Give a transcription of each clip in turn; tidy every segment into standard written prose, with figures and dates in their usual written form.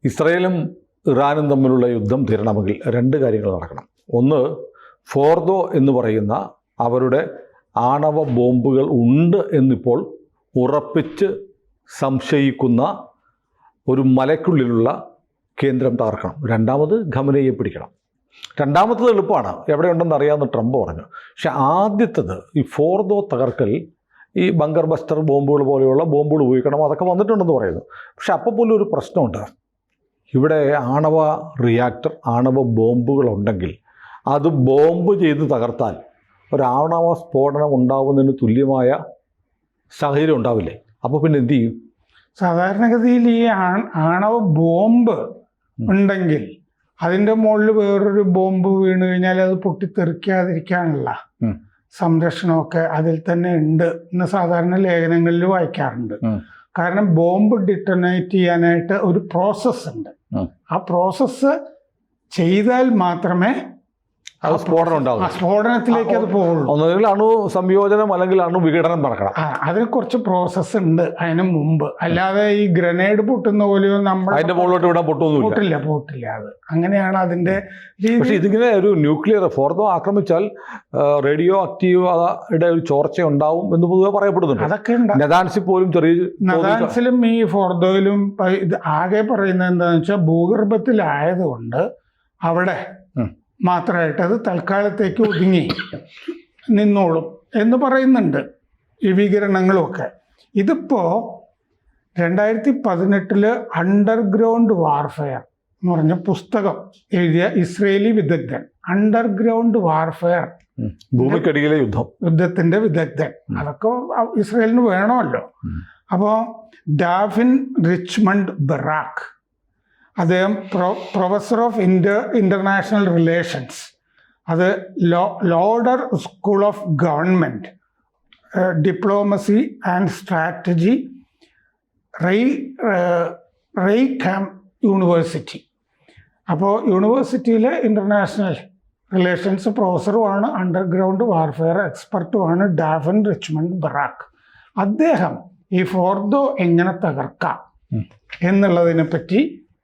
ഇസ്രയേലും ഇറാനും തമ്മിലുള്ള യുദ്ധം തീരണമെങ്കിൽ രണ്ട് കാര്യങ്ങൾ നടക്കണം. ഒന്ന്, ഫോർദോ എന്ന് പറയുന്ന അവരുടെ ആണവ ബോംബുകൾ ഉണ്ട് എന്നിപ്പോൾ ഉറപ്പിച്ച് സംശയിക്കുന്ന ഒരു മലയ്ക്കുള്ളിലുള്ള കേന്ദ്രം തകർക്കണം. രണ്ടാമത് ഖമനയെ പിടിക്കണം. രണ്ടാമത്തത് എളുപ്പമാണ്, എവിടെയുണ്ടെന്ന് അറിയാമെന്ന് ട്രംപ് പറഞ്ഞു. പക്ഷെ ആദ്യത്തത് ഈ ഫോർദോ തകർക്കൽ, ഈ ബങ്കർ ബസ്റ്റർ ബോംബുകൾ പോലെയുള്ള ബോംബുകൾ ഉപയോഗിക്കണം, അതൊക്കെ വന്നിട്ടുണ്ടെന്ന് പറയുന്നു. പക്ഷെ അപ്പോൾ പോലും ഒരു പ്രശ്നമുണ്ട്. ഇവിടെ ആണവ റിയാക്ടർ, ആണവ ബോംബുകളുണ്ടെങ്കിൽ അത് ബോംബ് ചെയ്ത് തകർത്താൽ ഒരാണവ സ്ഫോടനം ഉണ്ടാവുന്നതിന് തുല്യമായ സാഹചര്യം ഉണ്ടാവില്ലേ? അപ്പോൾ പിന്നെ എന്തു ചെയ്യും? സാധാരണഗതിയിൽ ഈ ആണവ ബോംബ് ഉണ്ടെങ്കിൽ അതിൻ്റെ മുകളിൽ വേറൊരു ബോംബ് വീണ് കഴിഞ്ഞാൽ അത് പൊട്ടിത്തെറിക്കാതിരിക്കാനുള്ള സംരക്ഷണമൊക്കെ അതിൽ തന്നെ ഉണ്ട് എന്ന് സാധാരണ ലേഖനങ്ങളിൽ വായിക്കാറുണ്ട്. കാരണം ബോംബ് ഡിറ്റോണേറ്റ് ചെയ്യാനായിട്ട് ഒരു പ്രോസസ്സ് ഉണ്ട്. ആ പ്രോസസ്സ് ചെയ്താൽ മാത്രമേ സ്ഫോടനം ഉണ്ടാവും. സ്ഫോടനത്തിലേക്ക് അത് പോകുള്ളൂ. ഒന്നുകിൽ അണു സംയോജനം അല്ലെങ്കിൽ അണു വിഘടനം നടക്കണം. അതിന് കുറച്ച് പ്രോസസ്സ് ഉണ്ട് അതിന് മുമ്പ്. അല്ലാതെ ഈ ഗ്രനേഡ് പൊട്ടുന്ന പോലെയോ നമ്മൾ അതിന്റെ മുകളിലോട്ട് വിടാൻ പൊട്ടില്ല. അത് അങ്ങനെയാണ് അതിന്റെ രീതി. പക്ഷെ ഇതിങ്ങനെ ഒരു ന്യൂക്ലിയർ ഫോർദോ ആക്രമിച്ചാൽ റേഡിയോ ആക്റ്റീവയുടെ ഒരു ചോർച്ച ഉണ്ടാവും എന്ന് പൊതുവെ പറയപ്പെടുന്നുണ്ട്. അതൊക്കെ നെതാൻസിൽ പോലും നെതാൻസിലും ഈ ഫോർദോയിലും ഇത് ആകെ പറയുന്നത് എന്താണെന്ന് വെച്ചാൽ ഭൂഗർഭത്തിലായതുകൊണ്ട് അവിടെ മാത്രമായിട്ട് അത് തൽക്കാലത്തേക്ക് ഒതുങ്ങി നിന്നോളും എന്ന് പറയുന്നുണ്ട് ഈ വികിരണങ്ങളുമൊക്കെ. ഇതിപ്പോൾ 2018 അണ്ടർഗ്രൗണ്ട് വാർഫെയർ എന്ന് പറഞ്ഞ പുസ്തകം എഴുതിയ ഇസ്രയേലി വിദഗ്ധൻ, അണ്ടർഗ്രൗണ്ട് വാർഫെയർ, ഭൂമിക്കടിയിലെ യുദ്ധത്തിന്റെ വിദഗ്ധൻ, അതൊക്കെ ഇസ്രയേലിന് വേണമല്ലോ. അപ്പോൾ ഡാഫിൻ റിച്ച്മണ്ട് ബറാക്ക്, അദ്ദേഹം പ്രൊഫസർ ഓഫ് ഇന്റർനാഷണൽ റിലേഷൻസ്, അത് Lauder school of government diplomacy and strategy, Reichman university. അപ്പോൾ യൂണിവേഴ്സിറ്റിയിലെ ഇന്റർനാഷണൽ റിലേഷൻസ് പ്രൊഫസറുമാണ്, അണ്ടർഗ്രൗണ്ട് വാർഫെയർ എക്സ്പെർട്ടുമാണ് ഡാഫിൻ റിച്ച്മണ്ട് ബറാക്ക്. അദ്ദേഹം ഈ ഫോർദോ എങ്ങനെ തകർക്കാം എന്നുള്ളതിനെ പറ്റി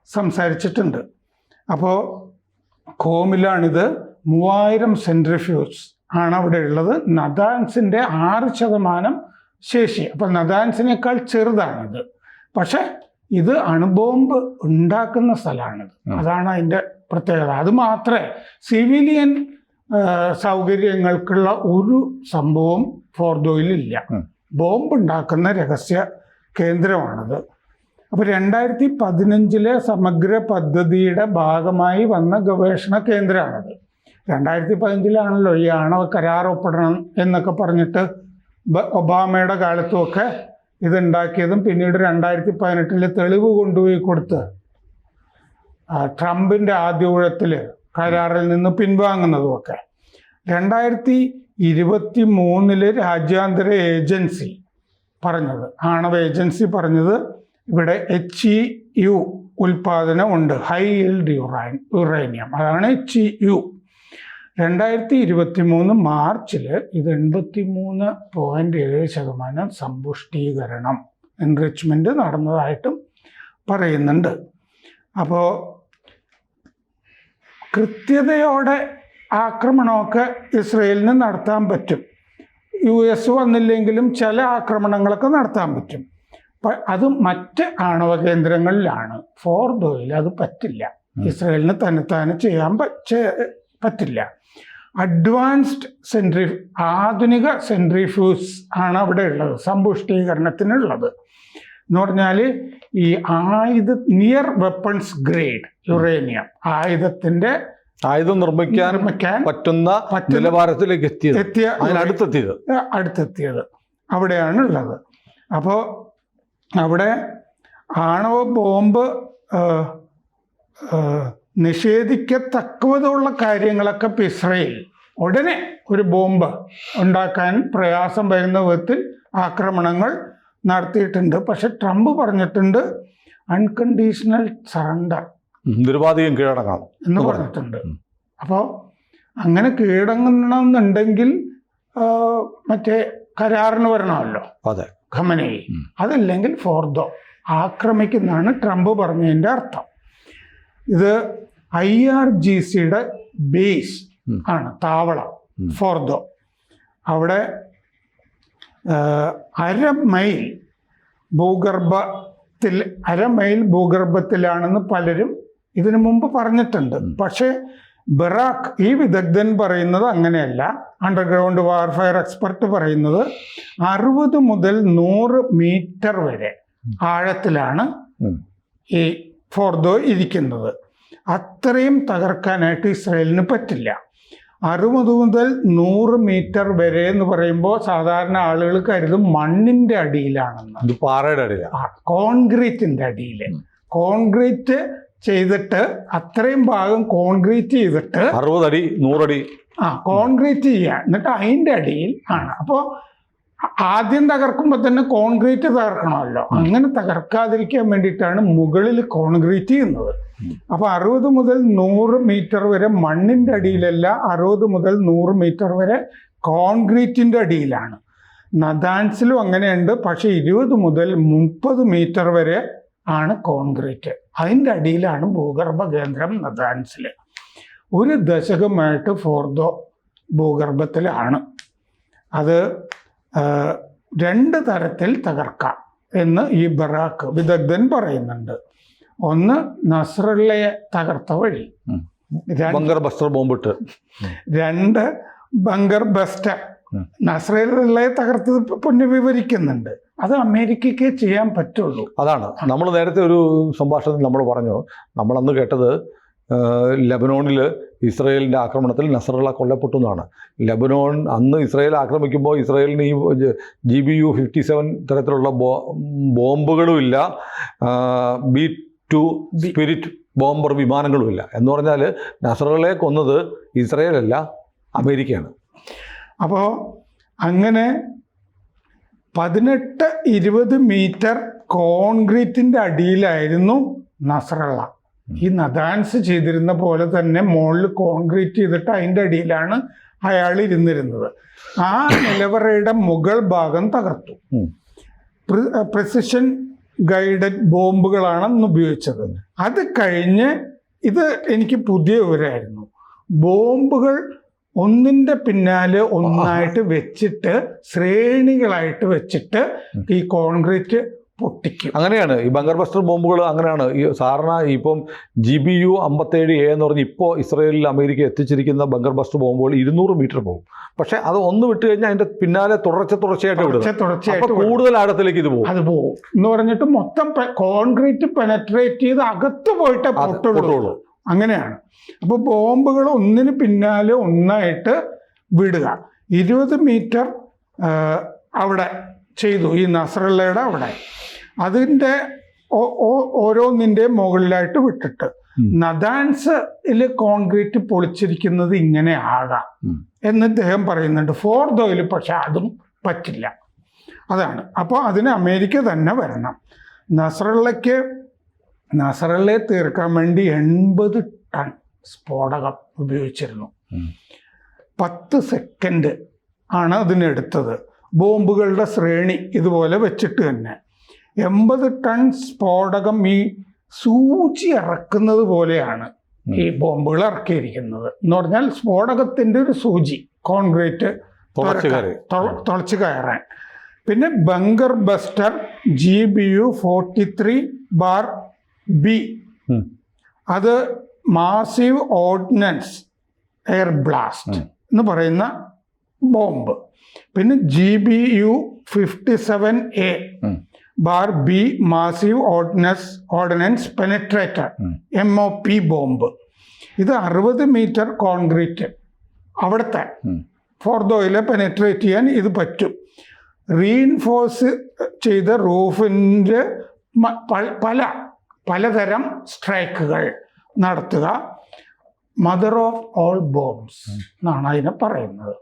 സംസാരിച്ചിട്ടുണ്ട്. അപ്പോൾ കോമിലാണിത്. 3000 സെൻട്രിഫ്യൂജ് ആണ് അവിടെ ഉള്ളത്. നദാൻസിൻ്റെ 6% ശേഷി. അപ്പോൾ നദാൻസിനേക്കാൾ ചെറുതാണിത്. പക്ഷെ ഇത് അണുബോംബ് ഉണ്ടാക്കുന്ന സ്ഥലമാണിത്. അതാണ് അതിൻ്റെ പ്രത്യേകത. അത് മാത്രമേ സിവിലിയൻ സൗകര്യങ്ങൾക്കുള്ള ഒരു സംഭവം ഫോർദോയിലില്ല. ബോംബ് ഉണ്ടാക്കുന്ന രഹസ്യ കേന്ദ്രമാണത്. അപ്പോൾ 2015 സമഗ്ര പദ്ധതിയുടെ ഭാഗമായി വന്ന ഗവേഷണ കേന്ദ്രമാണത്. 2015 ഈ ആണവ കരാർ ഒപ്പിടണം എന്നൊക്കെ പറഞ്ഞിട്ട് ഒബാമയുടെ കാലത്തുമൊക്കെ ഇതുണ്ടാക്കിയതും പിന്നീട് 2018 തെളിവ് കൊണ്ടുപോയി കൊടുത്ത് ട്രംപിൻ്റെ ആദ്യ ഊഴത്തിൽ കരാറിൽ നിന്ന് പിൻവാങ്ങുന്നതുമൊക്കെ. 2023 രാജ്യാന്തര ഏജൻസി പറഞ്ഞത്, ആണവ ഏജൻസി പറഞ്ഞത് ഇവിടെ HEU ഉൽപാദനം ഉണ്ട്, ഹൈ ഈൽഡ് യുറേനിയം, അതാണ് HEU. 2023 മാർച്ചിൽ ഇത് 83.7% സമ്പുഷ്ടീകരണം, എൻറിച്ച്മെൻറ്റ് നടന്നതായിട്ടും പറയുന്നുണ്ട്. അപ്പോൾ കൃത്യതയോടെ ആക്രമണമൊക്കെ ഇസ്രയേലിന് നടത്താൻ പറ്റും. US വന്നില്ലെങ്കിലും ചില ആക്രമണങ്ങളൊക്കെ നടത്താൻ പറ്റും. അത് മറ്റ് ആണവ കേന്ദ്രങ്ങളിലാണ്. ഫോർദോയിൽ അത് പറ്റില്ല. ഇസ്രയേലിന് തന്നെത്താനെ ചെയ്യാൻ പറ്റില്ല. അഡ്വാൻസ്ഡ് ആധുനിക സെൻട്രിഫ്യൂസ് ആണ് അവിടെ ഉള്ളത്, സമ്പുഷ്ടീകരണത്തിനുള്ളത്. എന്ന് പറഞ്ഞാൽ ഈ നിയർ വെപ്പൺസ് ഗ്രേഡ് യുറേനിയം, ആയുധം നിർമ്മിക്കാൻ പറ്റുന്ന നിലവാരത്തിലേക്ക് അടുത്തെത്തിയത് അവിടെയാണ് ഉള്ളത്. അപ്പോൾ അവിടെ ആണവ ബോംബ് നിഷേധിക്കത്തക്കവതുള്ള കാര്യങ്ങളൊക്കെ ഇസ്രയേൽ ഉടനെ ഒരു ബോംബ് ഉണ്ടാക്കാൻ പ്രയാസം വരുന്ന വിധത്തിൽ ആക്രമണങ്ങൾ നടത്തിയിട്ടുണ്ട്. പക്ഷെ ട്രംപ് പറഞ്ഞിട്ടുണ്ട് അൺകണ്ടീഷണൽ സറണ്ടർ, നിരുപാധികം കീഴടങ്ങണം എന്ന് പറഞ്ഞിട്ടുണ്ട്. അപ്പോൾ അങ്ങനെ കീഴടങ്ങണമെന്നുണ്ടെങ്കിൽ മറ്റേ കരാറിന് വരണമല്ലോ ഖമനേയി. അതല്ലെങ്കിൽ ഫോർദോ ആക്രമിക്കുന്നതാണ് ട്രംപ് പറഞ്ഞതിൻ്റെ അർത്ഥം. ഇത് IRGCയുടെ ബേസ് ആണ്, താവളം ഫോർദോ. അവിടെ 1/2 മൈൽ ഭൂഗർഭത്തിലാണെന്ന് പലരും ഇതിനു മുമ്പ് പറഞ്ഞിട്ടുണ്ട്. പക്ഷേ ബറാക്ക്, ഈ വിദഗ്ധൻ പറയുന്നത് അങ്ങനെയല്ല. അണ്ടർഗ്രൗണ്ട് വാർഫെയർ എക്സ്പെർട്ട് പറയുന്നത് 60 മുതൽ 100 മീറ്റർ വരെ ആഴത്തിലാണ് ഈ ഫോർദോ ഇരിക്കുന്നത്. അത്രയും തകർക്കാനായിട്ട് ഇസ്രായേലിന് പറ്റില്ല. 60 മുതൽ 100 മീറ്റർ വരെ എന്ന് പറയുമ്പോൾ സാധാരണ ആളുകൾ കരുതും മണ്ണിന്റെ അടിയിലാണെന്ന്. പാറയുടെ അടിയിലാണ്, കോൺക്രീറ്റിന്റെ അടിയിൽ. കോൺക്രീറ്റ് ചെയ്തിട്ട് അത്രയും ഭാഗം കോൺക്രീറ്റ് ചെയ്തിട്ട് 60 അടി 100 അടി കോൺക്രീറ്റ് ചെയ്യുക, എന്നിട്ട് അതിന്റെ അടിയിൽ ആണ്. അപ്പോൾ ആദ്യം തകർക്കുമ്പോൾ തന്നെ കോൺക്രീറ്റ് തകർക്കണമല്ലോ. അങ്ങനെ തകർക്കാതിരിക്കാൻ വേണ്ടിയിട്ടാണ് മുകളിൽ കോൺക്രീറ്റ് ചെയ്യുന്നത്. അപ്പോൾ 60 മുതൽ 100 മീറ്റർ വരെ മണ്ണിന്റെ അടിയിലല്ല, 60 മുതൽ 100 മീറ്റർ വരെ കോൺക്രീറ്റിന്റെ അടിയിലാണ്. നദാൻസിലും അങ്ങനെയുണ്ട്. പക്ഷെ 20 മുതൽ 30 മീറ്റർ വരെ ആണ് കോൺക്രീറ്റ്. അതിൻ്റെ അടിയിലാണ് ഭൂഗർഭ കേന്ദ്രം നദാൻസിൽ. 1 ദശകമായിട്ട് ഫോർദോ ഭൂഗർഭത്തിലാണ്. അത് 2 തരത്തിൽ തകർക്കാം എന്ന് ഈ ബറാക്ക് വിദഗ്ധൻ പറയുന്നുണ്ട്. ഒന്ന് നസ്രല്ലയെ തകർത്ത വഴി, ബങ്കർ ബസ്റ്റർ ബോംബിട്ട്. 2 ബങ്കർ ബസ്റ്റർ. നസ്രല്ലയെ തകർത്തത് പൊന്നു വിവരിക്കുന്നുണ്ട്. അത് അമേരിക്കയ്ക്ക് ചെയ്യാൻ പറ്റുള്ളൂ. അതാണ് നമ്മൾ നേരത്തെ ഒരു സംഭാഷണത്തിൽ നമ്മൾ പറഞ്ഞു, നമ്മളന്ന് കേട്ടത് ലെബനോണിൽ ഇസ്രയേലിൻ്റെ ആക്രമണത്തിൽ നസറുള്ള കൊല്ലപ്പെട്ടു എന്നാണ്. ലെബനോൺ അന്ന് ഇസ്രയേൽ ആക്രമിക്കുമ്പോൾ ഇസ്രയേലിന് ഈ GBU 57 തരത്തിലുള്ള ബോംബുകളുമില്ല, B-2 സ്പിരിറ്റ് ബോംബർ വിമാനങ്ങളുമില്ല. എന്ന് പറഞ്ഞാൽ നസറുള്ളയെ കൊന്നത് ഇസ്രയേലല്ല, അമേരിക്കയാണ്. അപ്പോൾ അങ്ങനെ 18-20 മീറ്റർ കോൺക്രീറ്റിൻ്റെ അടിയിലായിരുന്നു നസ്രള്ള. ഈ നദാൻസ് ചെയ്തിരുന്ന പോലെ തന്നെ മുകളിൽ കോൺക്രീറ്റ് ചെയ്തിട്ട് അതിൻ്റെ അടിയിലാണ് അയാൾ ഇരുന്നിരുന്നത്. ആ നിലവറയുടെ മുകൾ ഭാഗം തകർത്തു. പ്രിസിഷൻ ഗൈഡഡ് ബോംബുകളാണ് അന്ന് ഉപയോഗിച്ചത്. അത് കഴിഞ്ഞ് ഇത് എനിക്ക് പുതിയ വിവരമായിരുന്നു. ബോംബുകൾ ഒന്നിൻ്റെ പിന്നാലെ ഒന്നായിട്ട് വെച്ചിട്ട് ശ്രേണികളായിട്ട് വെച്ചിട്ട് ഈ കോൺക്രീറ്റ് പൊട്ടിക്കും. അങ്ങനെയാണ് ഈ ബങ്കർ ബസ്റ്റർ ബോംബുകൾ. അങ്ങനെയാണ് ഈ സാധാരണ ഇപ്പം GBU 57A എന്ന് പറഞ്ഞ് ഇപ്പോൾ ഇസ്രയേലിൽ അമേരിക്ക എത്തിച്ചിരിക്കുന്ന ബങ്കർ ബസ്റ്റർ ബോംബുകൾ 200 മീറ്റർ പോകും. പക്ഷെ അത് ഒന്ന് വിട്ട് കഴിഞ്ഞാൽ അതിന്റെ പിന്നാലെ തുടർച്ചയായിട്ട് വിടും. കൂടുതൽ ആഴത്തിലേക്ക് ഇത് പോകും. അത് പോകും എന്ന് പറഞ്ഞിട്ട് മൊത്തം കോൺക്രീറ്റ് പെനട്രേറ്റ് ചെയ്ത് അകത്ത് പോയിട്ട് പൊട്ടുള്ളൂ. അങ്ങനെയാണ്. അപ്പോൾ ബോംബുകൾ ഒന്നിന് പിന്നാലെ ഒന്നായിട്ട് വിടുക. 20 മീറ്റർ അവിടെ ചെയ്തു ഈ നസ്രല്ലയുടെ അവിടെ. അതിൻ്റെ ഓരോന്നിൻ്റെ മുകളിലായിട്ട് വിട്ടിട്ട് നദാൻസിൽ കോൺക്രീറ്റ് പൊളിച്ചിരിക്കുന്നത് ഇങ്ങനെ ആകാം എന്ന് ഇദ്ദേഹം പറയുന്നുണ്ട്. ഫോർദോയിൽ പക്ഷെ അതും പറ്റില്ല. അതാണ്. അപ്പോൾ അതിന് അമേരിക്ക തന്നെ വരണം. നസ്രല്ലയെ തീർക്കാൻ വേണ്ടി 80 ടൺ സ്ഫോടകം ഉപയോഗിച്ചിരുന്നു. 10 സെക്കൻഡ് ആണ് അതിനെടുത്തത്. ബോംബുകളുടെ ശ്രേണി ഇതുപോലെ വെച്ചിട്ട് തന്നെ 80 ടൺ സ്ഫോടകം ഈ സൂചി ഇറക്കുന്നത് പോലെയാണ് ഈ ബോംബുകൾ ഇറക്കിയിരിക്കുന്നത്. എന്ന് പറഞ്ഞാൽ സ്ഫോടകത്തിൻ്റെ ഒരു സൂചി കോൺക്രീറ്റ് തുളച്ച് കയറാൻ. പിന്നെ ബങ്കർ ബസ്റ്റർ GBU 43-B, അത് മാസീവ് ഓർഡിനൻസ് എയർ ബ്ലാസ്റ്റ് എന്ന് പറയുന്ന ബോംബ്. പിന്നെ GBU 57A-B massive ordinance penetrator MOP bomb. ഇത് 60 മീറ്റർ കോൺക്രീറ്റ് അവിടുത്തെ ഫോർദോയിലെ പെനട്രേറ്റ് ചെയ്യാൻ ഇത് പറ്റും. റീഇൻഫോഴ്സ് ചെയ്ത റൂഫിൻ്റെ പലതരം സ്ട്രൈക്കുകൾ നടത്തുക. മദർ ഓഫ് ഓൾ ബോംബ്സ് എന്നാണ് അതിനെ പറയുന്നത്.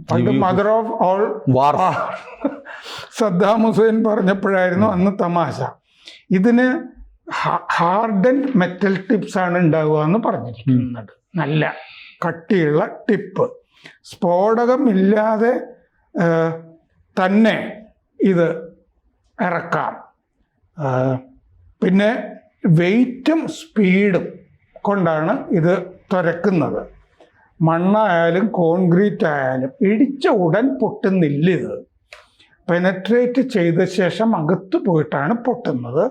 പണ്ട് mother of all war Saddam Hussein പറഞ്ഞപ്പോഴായിരുന്നു അന്ന് തമാശ. ഇതിന് ഹാർഡൻഡ് മെറ്റൽ ടിപ്സ് ആണ് ഉണ്ടാവുക എന്ന് പറഞ്ഞിരിക്കുന്നുണ്ട്. നല്ല കട്ടിയുള്ള ടിപ്പ്. സ്ഫോടകമില്ലാതെ തന്നെ ഇത് ഇറക്കാം. പിന്നെ വെയിറ്റും സ്പീഡും കൊണ്ടാണ് ഇത് തുരക്കുന്നത്. മണ്ണായാലും കോൺക്രീറ്റ് ആയാലും ഇടിച്ച ഉടൻ പൊട്ടുന്നില്ല. ഇത് പെനട്രേറ്റ് ചെയ്ത ശേഷം അകത്ത് പോയിട്ടാണ് പൊട്ടുന്നത്.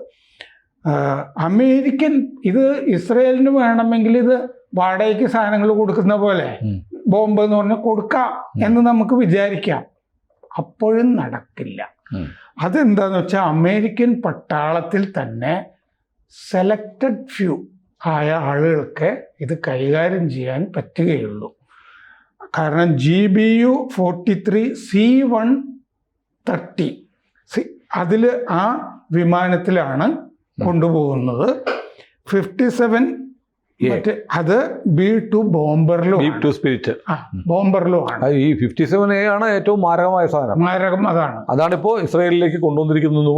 അമേരിക്കൻ ഇത് ഇസ്രയേലിന് വേണമെങ്കിൽ ഇത് വാടകയ്ക്ക് സാധനങ്ങൾ കൊടുക്കുന്ന പോലെ ബോംബ് എന്ന് പറഞ്ഞാൽ കൊടുക്കാം എന്ന് നമുക്ക് വിചാരിക്കാം. അപ്പോഴും നടക്കില്ല. അതെന്താന്ന് വെച്ചാൽ അമേരിക്കൻ പട്ടാളത്തിൽ തന്നെ സെലക്റ്റഡ് ഫ്യൂ ആയ ആളുകൾക്ക് ഇത് കൈകാര്യം ചെയ്യാൻ പറ്റുകയുള്ളൂ. കാരണം GBU-43C-130 അതിൽ ആ വിമാനത്തിലാണ് കൊണ്ടുപോകുന്നത്. 57 മറ്റേ അത് B-2 ബോംബറിലും സ്പിരിറ്റ് ബോംബറിലും ആണ്. ഈ 57A ആണ് ഏറ്റവും മാരകമായ സാധനം. മാരകം അതാണ്. അതാണിപ്പോൾ ഇസ്രായേലിലേക്ക് കൊണ്ടുവന്നിരിക്കുന്നു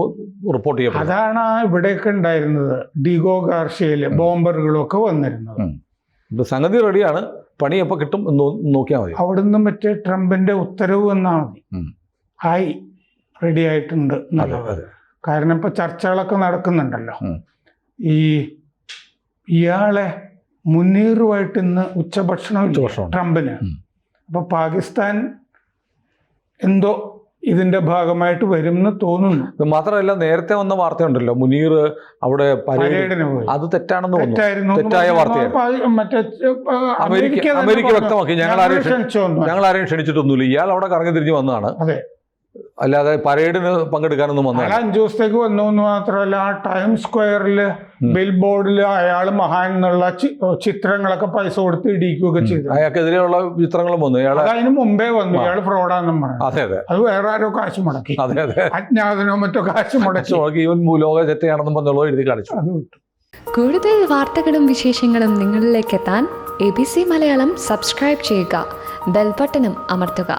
റിപ്പോർട്ട് ചെയ്യപ്പെടുന്നത്. അതാണ് ഇവിടെയൊക്കെ ഉണ്ടായിരുന്നത്. ഡിഗോ ഗാർഷ്യയില് ബോംബറുകളും ഒക്കെ വന്നിരുന്നത്. സംഗതി റെഡിയാണ്, പണി എപ്പോൾ കിട്ടും എന്ന് നോക്കിയാൽ മതി. അവിടുന്ന് മറ്റേ ട്രംപിന്റെ ഉത്തരവ് വന്നാൽ മതി. ആയി റെഡി ആയിട്ടുണ്ട് എന്നുള്ളത്. കാരണം ഇപ്പൊ ചർച്ചകളൊക്കെ നടക്കുന്നുണ്ടല്ലോ. ഇയാളെ മുനീറുമായിട്ട് ഇന്ന് ഉച്ചഭക്ഷണം ട്രംപിന്. അപ്പൊ പാകിസ്ഥാൻ എന്തോ ഇതിന്റെ ഭാഗമായിട്ട് വരും എന്ന് തോന്നുന്നു. മാത്രമല്ല നേരത്തെ വന്ന വാർത്തയുണ്ടല്ലോ, മുനീർ അവിടെ പരേഡിന് പോയി. അത് തെറ്റാണെന്ന് തോന്നുന്നു. തെറ്റായ വാർത്തയാണ്. അമേരിക്ക വ്യക്തമാക്കി, ഞങ്ങൾ ആരെയും ക്ഷണിച്ചിട്ടൊന്നുമില്ല, ഇയാൾ അവിടെ കറങ്ങി തിരിഞ്ഞ് വന്നതാണ്. അതെ, അല്ലാതെ പരേഡിന് പങ്കെടുക്കാനൊന്നും വന്നതാണ്. 5 ദിവസത്തേക്ക് വന്നു എന്ന് മാത്രമല്ല, ആ ടൈം സ്ക്വയറിൽ ബിൽ ബോർഡിൽ അയാൾ മഹാൻ എന്നുള്ള ചിത്രങ്ങളൊക്കെ പൈസ കൊടുത്ത് ഇടിക്കുകയൊക്കെ ചെയ്തു. അയാൾക്കെതിരെയുള്ള ചിത്രങ്ങളും വന്നു. അതിന് മുമ്പേ വന്നു ഇയാൾ ഫ്രോഡാന്നും പറഞ്ഞു. അതെ അതെ, അത് വേറെ ആരോ കാശ് മുടക്കി. അതെ അതെ, അജ്ഞാതനോ മറ്റോ കാശ് മുടക്കി ഇവൻ ലോക തെറ്റയാണെന്നും പറഞ്ഞുള്ളത് എഴുതി കാണിച്ചു. അത് വിട്ടു. കൂടുതൽ വാർത്തകളും വിശേഷങ്ങളും നിങ്ങളിലേക്ക് എത്താൻ ABC മലയാളം സബ്സ്ക്രൈബ് ചെയ്യുക, ബെൽബട്ടനും അമർത്തുക.